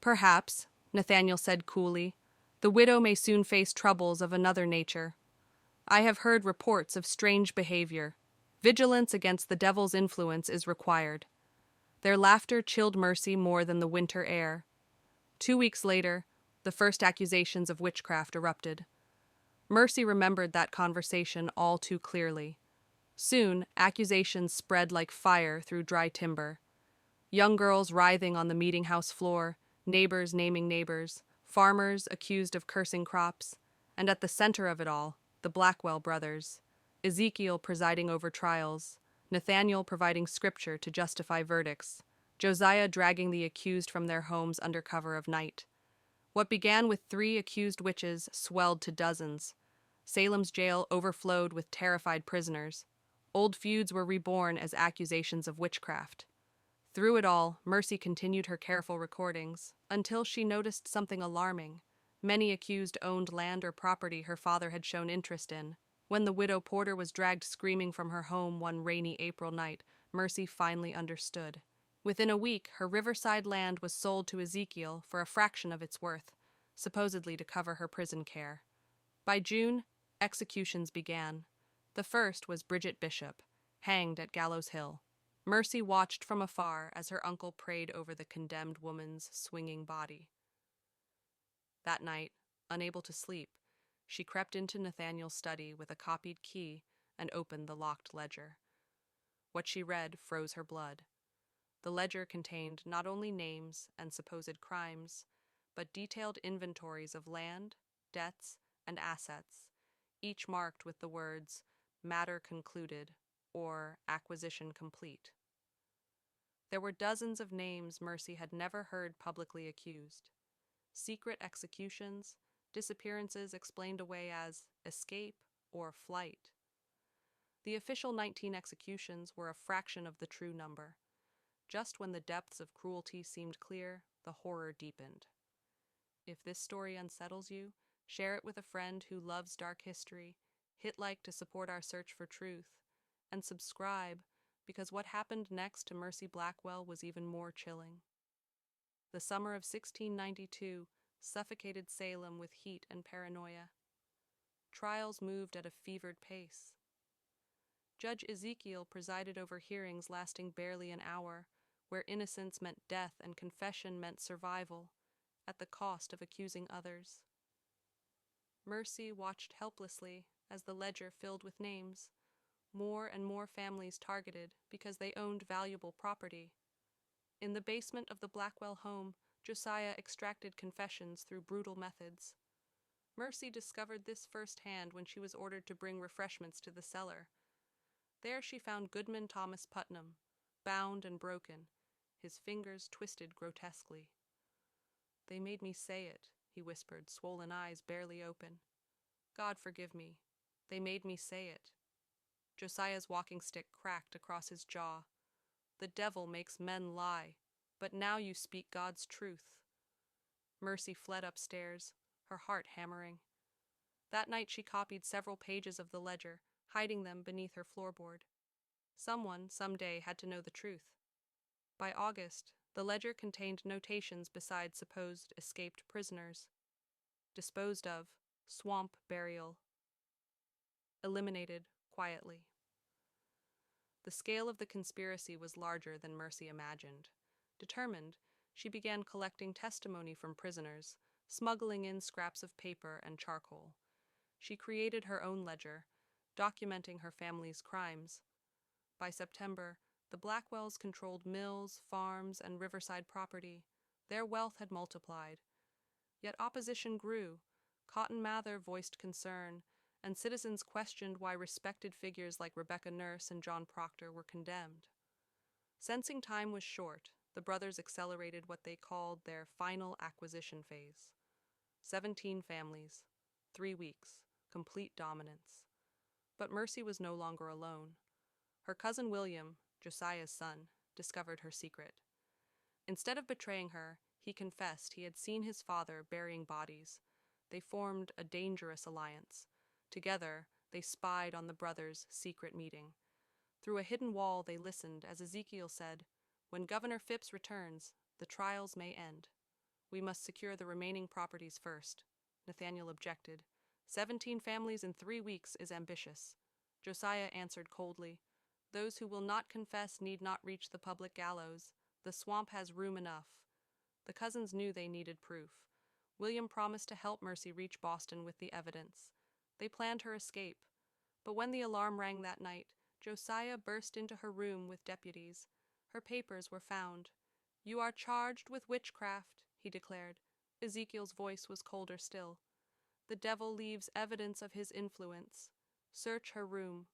Perhaps, Nathaniel said coolly, the widow may soon face troubles of another nature. I have heard reports of strange behavior. Vigilance against the devil's influence is required. Their laughter chilled Mercy more than the winter air. 2 weeks later, the first accusations of witchcraft erupted. Mercy remembered that conversation all too clearly. Soon, accusations spread like fire through dry timber. Young girls writhing on the meeting house floor, neighbors naming neighbors, farmers accused of cursing crops, and at the center of it all, the Blackwell brothers, Ezekiel presiding over trials, Nathaniel providing scripture to justify verdicts, Josiah dragging the accused from their homes under cover of night. What began with 3 accused witches swelled to dozens. Salem's jail overflowed with terrified prisoners. Old feuds were reborn as accusations of witchcraft. Through it all, Mercy continued her careful recordings, until she noticed something alarming. Many accused owned land or property her father had shown interest in. When the widow Porter was dragged screaming from her home one rainy April night, Mercy finally understood. Within a week, her riverside land was sold to Ezekiel for a fraction of its worth, supposedly to cover her prison care. By June, executions began. The first was Bridget Bishop, hanged at Gallows Hill. Mercy watched from afar as her uncle prayed over the condemned woman's swinging body. That night, unable to sleep, she crept into Nathaniel's study with a copied key and opened the locked ledger. What she read froze her blood. The ledger contained not only names and supposed crimes, but detailed inventories of land, debts, and assets, each marked with the words, "Matter concluded," or "Acquisition complete." There were dozens of names Mercy had never heard publicly accused. Secret executions, disappearances explained away as escape or flight. The official 19 executions were a fraction of the true number. Just when the depths of cruelty seemed clear, the horror deepened. If this story unsettles you, share it with a friend who loves dark history, hit like to support our search for truth, and subscribe, because what happened next to Mercy Blackwell was even more chilling. The summer of 1692 suffocated Salem with heat and paranoia. Trials moved at a fevered pace. Judge Ezekiel presided over hearings lasting barely an hour, where innocence meant death and confession meant survival, at the cost of accusing others. Mercy watched helplessly as the ledger filled with names, more and more families targeted because they owned valuable property. In the basement of the Blackwell home, Josiah extracted confessions through brutal methods. Mercy discovered this firsthand when she was ordered to bring refreshments to the cellar. There she found Goodman Thomas Putnam, bound and broken, his fingers twisted grotesquely. "They made me say it," he whispered, swollen eyes barely open. "God forgive me. They made me say it." Josiah's walking stick cracked across his jaw. "The devil makes men lie, but now you speak God's truth." Mercy fled upstairs, her heart hammering. That night she copied several pages of the ledger, hiding them beneath her floorboard. Someone, someday, had to know the truth. By August, the ledger contained notations besides supposed escaped prisoners. Disposed of, swamp burial. Eliminated quietly. The scale of the conspiracy was larger than Mercy imagined. Determined, she began collecting testimony from prisoners, smuggling in scraps of paper and charcoal. She created her own ledger, documenting her family's crimes. By September, the Blackwells controlled mills, farms, and riverside property. Their wealth had multiplied. Yet opposition grew. Cotton Mather voiced concern, and citizens questioned why respected figures like Rebecca Nurse and John Proctor were condemned. Sensing time was short, the brothers accelerated what they called their final acquisition phase. 17 families, 3 weeks, complete dominance. But Mercy was no longer alone. Her cousin William, Josiah's son, discovered her secret. Instead of betraying her, he confessed he had seen his father burying bodies. They formed a dangerous alliance. Together, they spied on the brothers' secret meeting. Through a hidden wall, they listened as Ezekiel said, "When Governor Phipps returns, the trials may end." We must secure the remaining properties first. Nathaniel objected. 17 families in 3 weeks is ambitious. Josiah answered coldly, "Those who will not confess need not reach the public gallows. The swamp has room enough." The cousins knew they needed proof. William promised to help Mercy reach Boston with the evidence. They planned her escape. But when the alarm rang that night, Josiah burst into her room with deputies. Her papers were found. "You are charged with witchcraft," he declared. Ezekiel's voice was colder still. "The devil leaves evidence of his influence. Search her room.